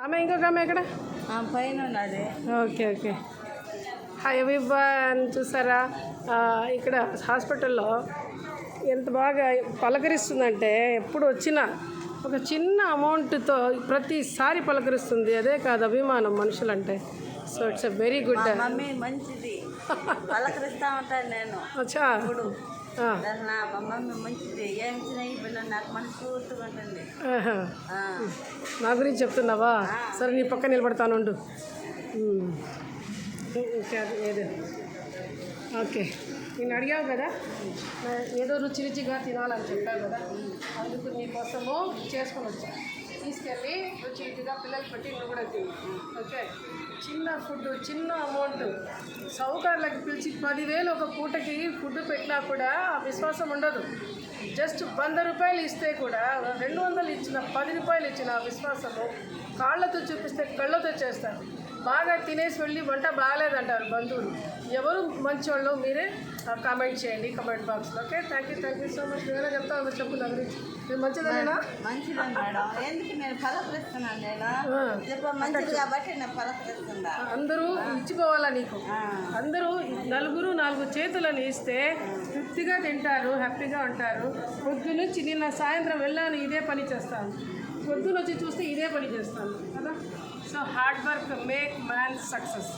ఆమె ఇంకొక ఆమె ఎక్కడ పైన ఉన్నది. Okay okay. హాయ్ ఎవ్రీవన్, చూసారా ఇక్కడ హాస్పిటల్లో ఎంత బాగా పలకరిస్తుందంటే ఎప్పుడు వచ్చినా ఒక చిన్న అమౌంట్తో ప్రతిసారి పలకరిస్తుంది. అదే కాదు అభిమానం మనుషులంటే. So it's a very good. Mummy మంచిది, పలకరిస్తా ఉంటాను నేను. అచ్చా, నా మమ్మీ మంచిది, ఏమిచ్చినా ఈ పిల్ల నాకు మనస్ఫూర్తిగా ఉంటుంది. నా గురించి చెప్తున్నావా? సరే నీ పక్క నిలబడతానుండు. ఏదో ఓకే, నేను అడిగావు కదా ఏదో రుచి రుచిగా తినాలని చెప్పావు కదా, అందుకు నీకోసము చేసుకొని వచ్చా. తీసుకెళ్ళి రుచి రుచిగా పిల్లలు పెట్టి నువ్వు కూడా తిను. ఓకే, చిన్న ఫుడ్, చిన్న అమౌంట్, సౌకర్యాలకు పిలిచి 10,000 ఒక పూటకి ఫుడ్ పెట్టినా కూడా విశ్వాసం ఉండదు. జస్ట్ 100 రూపాయలు ఇస్తే కూడా 200 ఇచ్చిన, 10 రూపాయలు ఇచ్చిన విశ్వాసము కాళ్ళతో చూపిస్తే కళ్ళతో చేస్తారు. బాగా తినేసి వెళ్ళి వంట బాగాలేదంటారు బంధువులు. ఎవరు మంచివాళ్ళు మీరే కామెంట్ చేయండి కామెంట్ బాక్స్లో. Okay, thank you so much. నేనే చెప్తాను, చెప్పు నా గురించి. నేను మంచిదేనా? మంచిదే మేడం. ఎందుకు నేను పలకరిస్తున్నాను, నేను మంచిది కాబట్టి నేను పలకరిస్తున్నా. అందరూ ఇచ్చిపోవాలా నీకు. అందరూ నలుగురు 4 చేతులను ఇస్తే తృప్తిగా తింటారు, హ్యాపీగా ఉంటారు. పొద్దు నుంచి నిన్న సాయంత్రం వెళ్ళాను, ఇదే పని చేస్తాను. పొద్దున వచ్చి చూస్తే ఇదే పని చేస్తాను కదా. So hard work make man success.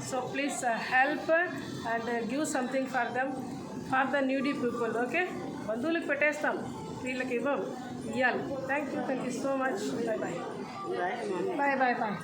So please help and give something for them, for the needy people. Okay, బంధువులకు పెట్టేస్తాం, వీళ్ళకి ఇవ్వం, ఇవ్వాలి. Thank you so much. Bye bye bye bye bye.